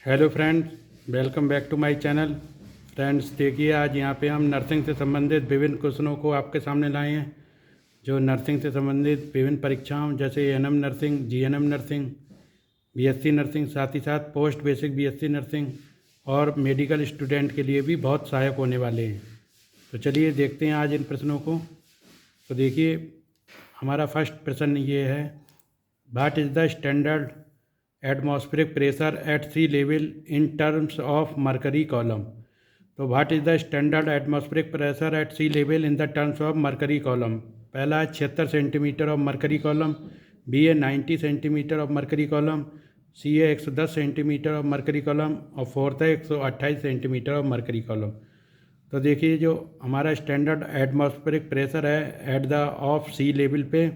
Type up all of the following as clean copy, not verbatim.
Hello friends, welcome back to my channel. Friends देखिए, आज यहाँ पे हम नर्सिंग से संबंधित विभिन्न क्वेश्चनों को आपके सामने लाए हैं। जो नर्सिंग से संबंधित विभिन्न परीक्षाओं जैसे ANM nursing, GNM nursing, BSc nursing, साथ ही साथ पोस्ट बेसिक बीएससी नर्सिंग और मेडिकल स्टूडेंट के लिए भी बहुत सहायक होने वाले हैं। तो चलिए देखते हैं आज इन प्रश्नों को। तो देखिए, हमारा फर्स्ट प्रश्न ये है, what is the standard atmospheric pressure at sea level in terms of mercury column. तो what is the standard atmospheric pressure at sea level in the terms of mercury column. पहला है 76 centimetre of mercury column, B है 90 centimetre of mercury column, C है 110 centimetre of mercury column और fourth है 128 centimetre of mercury column. तो देखिए, जो हमारा स्टैंडर्ड एटमॉस्फेरिक प्रेशर है at the of sea level पे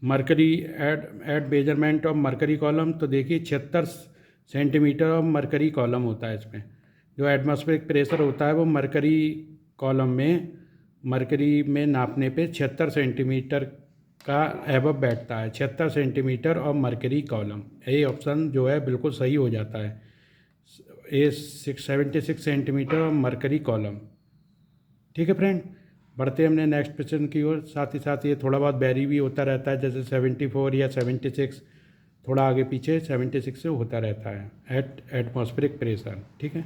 mercury at measurement of mercury column, तो देखिए 76 सेंटीमीटर ऑफ मरकरी कॉलम होता है। इसमें जो एटमॉस्फेरिक प्रेशर होता है वो मरकरी में नापने पे 76 सेंटीमीटर का एबव बैठता है। 76 सेंटीमीटर ऑफ मरकरी कॉलम, ये ऑप्शन जो है बिल्कुल सही हो जाता है। ए 76 सेंटीमीटर ऑफ मरकरी कॉलम। ठीक है फ्रेंड, बढ़ते हैं हमने नेक्स्ट क्वेश्चन की ओर। साथ ही साथ ये थोड़ा बहुत वेरी भी होता रहता है, जैसे 74 या 76, थोड़ा आगे पीछे 76 से होता रहता है एट एटमॉस्फेरिक प्रेशर। ठीक है,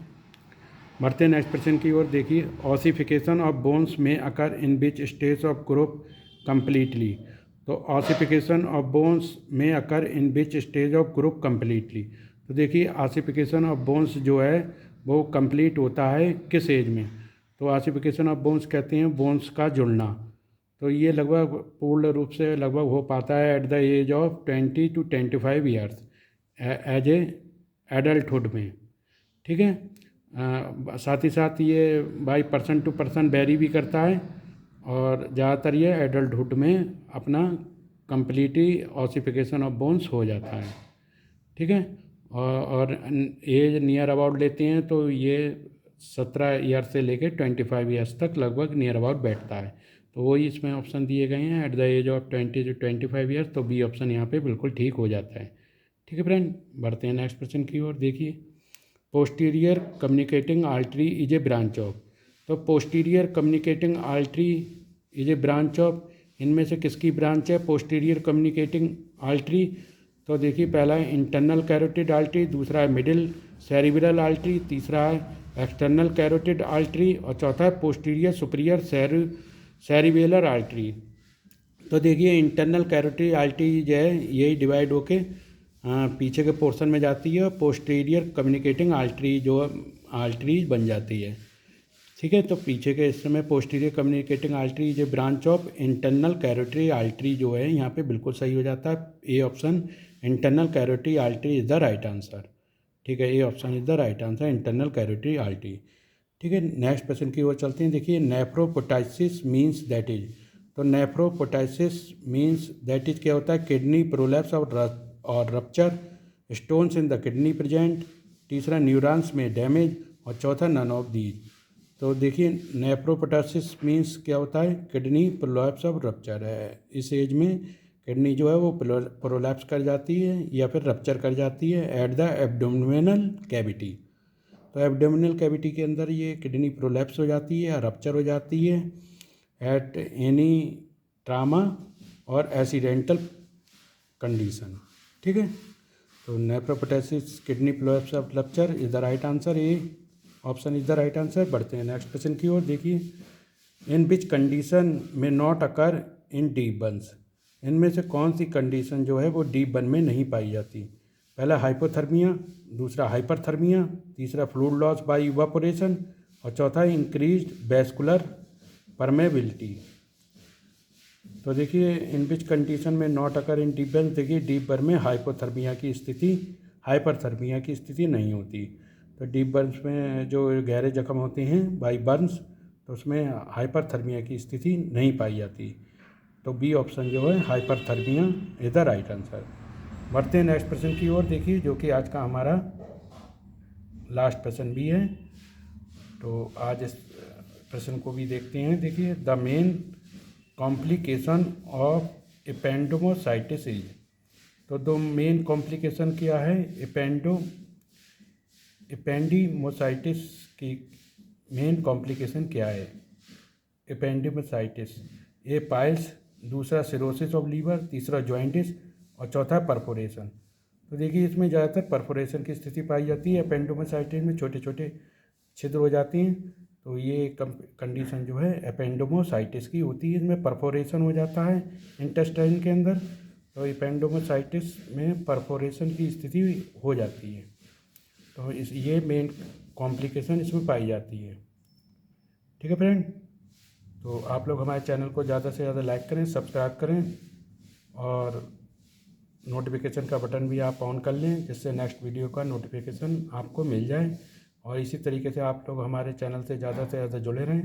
बढ़ते हैं नेक्स्ट क्वेश्चन की ओर। देखिए, ऑसिफिकेशन ऑफ बोन्स में occur in which stage of group completely. तो ऑसिफिकेशन ऑफ बोन्स में occur in which stage of group completely. तो देखिए, ऑसिफिकेशन ऑफ बोन्स जो है वो कंप्लीट होता है किस एज में। तो ऑसिफिकेशन ऑफ बोन्स कहते हैं बोन्स का जुड़ना। तो ये लगभग पूर्ण रूप से लगभग हो पाता है at the age of 20 to 25 years as a adulthood में। ठीक है, साथ ही साथ ये by person to person vary भी करता है और ज़्यादातर ये एडल्टहुड में अपना कंप्लीटली ऑसिफिकेशन ऑफ बोन्स हो जाता है। ठीक है, और एज नियर अबाउट लेते हैं तो ये 17 ईयर से लेकर 25 ईयर्स तक लगभग नियर अबाउट बैठता है। तो वही इसमें ऑप्शन दिए गए हैं at the age of 20 to 25 years. तो बी ऑप्शन यहाँ पे बिल्कुल ठीक हो जाता है। ठीक है फ्रेंड, बढ़ते हैं नेक्स्ट क्वेश्चन की ओर। देखिए, posterior communicating artery is a branch of. तो posterior communicating artery is a branch of, इनमें से किसकी ब्रांच है पोस्टीरियर कम्युनिकेटिंग आर्टरी। तो देखिए, पहला है इंटरनल कैरोटिड आर्टरी, दूसरा है मिडिल सेरिब्रल आर्टरी, तीसरा है एक्सटर्नल कैरोटिड आर्टरी और चौथा है पोस्टीरियर सुपीरियर सेरिबेलर आर्टरी। तो देखिए, इंटरनल कैरोटिड आर्टरी जो है यही डिवाइड होके पीछे के पोर्शन में जाती है और पोस्टीरियर कम्युनिकेटिंग आर्टरी जो आर्टरी बन जाती है। ठीक है, तो पीछे के हिस्से में पोस्टीरियर कम्युनिकेटिंग आर्टरी जो branch of internal carotid artery जो है यहाँ पे बिल्कुल सही हो जाता है। A option internal carotid artery is the right answer. ठीक है, A option is the right answer, internal carotid artery. ठीक है, नेक्स्ट क्वेश्चन की ओर चलते हैं। देखिए, नेफ्रोपोटाइसिस मीन्स दैट इज। तो नेफ्रोपोटाइसिस मीन्स दैट इज क्या होता है, किडनी प्रोलैप्स और rupture, stones in the kidney present, तीसरा न्यूरॉन्स में डैमेज और चौथा नन ऑफ दीज। तो देखिए, नेफ्रोपोटाइसिस मीन्स क्या होता है, किडनी प्रोलैप्स ऑफ रप्चर है। इस एज में किडनी जो है वो प्रोलैप्स कर जाती है या फिर रप्चर कर जाती है एट द एब्डोमिनल कैविटी। तो एब्डोमिनल कैविटी के अंदर ये किडनी प्रोलैप्स हो जाती है या रप्चर हो जाती है एट एनी ट्रामा और एक्सीडेंटल कंडीशन। ठीक है, तो nephroptosis kidney prolapse of rupture is the right answer, A option is the right answer. बढ़ते हैं नेक्स्ट क्वेश्चन की ओर। देखिए, इन विच कंडीशन में not occur in deep burns. इनमें से कौन सी कंडीशन जो है वो डीप बर्न में नहीं पाई जाती। पहला हाइपोथर्मिया, दूसरा हाइपरथर्मिया, तीसरा फ्लूइड लॉस बाय इवापोरेशन और चौथा इंक्रीज्ड वैस्कुलर परमेबिलिटी। तो देखिए, इन विच कंडीशन में not occur in deep burn, देखिए डीप बर्न में हाइपोथर्मिया की स्थिति, हाइपरथर्मिया की स्थिति नहीं होती। तो डीप बर्न्स में जो गहरे जख्म होते हैं बाई बर्न्स, तो उसमें हाइपरथर्मिया की स्थिति नहीं पाई जाती। तो बी ऑप्शन जो है hyperthermia is the right answer. बढ़ते हैं नेक्स्ट प्रश्न की ओर। देखिए, जो कि आज का हमारा लास्ट प्रश्न भी है, तो आज इस प्रश्न को भी देखते हैं। देखिए, द मेन कॉम्प्लिकेशन ऑफ एपेंडोमोसाइटिस इज। तो दो मेन कॉम्प्लिकेशन क्या है एपेंडिमोसाइटिस की मेन कॉम्प्लिकेशन क्या है? एपेंडिमोसाइटिस, ए पाइल्स, दूसरा सिरोसिस ऑफ लीवर, तीसरा जॉइंटिस और चौथा परफोरेशन। तो देखिए इसमें ज़्यादातर परफोरेशन की स्थिति पाई जाती है। एपेंडिमोसाइटिस में छोटे छोटे छिद्र हो जाती हैं, तो ये कंडीशन जो है एपेंडिमोसाइटिस की होती है। इसमें परफोरेशन हो जाता है इंटेस्टाइन के अंदर, तो एपेंडिमोसाइटिस में परफोरेशन की स्थिति हो जाती है। तो ये मेन कॉम्प्लिकेशन इसमें पाई जाती है। ठीक है फ्रेंड, तो आप लोग हमारे चैनल को ज़्यादा से ज़्यादा लाइक करें, सब्सक्राइब करें और नोटिफिकेशन का बटन भी आप ऑन कर लें, जिससे नेक्स्ट वीडियो का नोटिफिकेशन आपको मिल जाए। और इसी तरीके से आप लोग हमारे चैनल से ज़्यादा जुड़े रहें,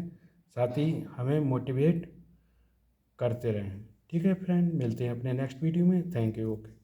साथ ही हमें मोटिवेट करते रहें। ठीक है फ्रेंड, मिलते हैं अपने नेक्स्ट वीडियो में। Thank you. ओके।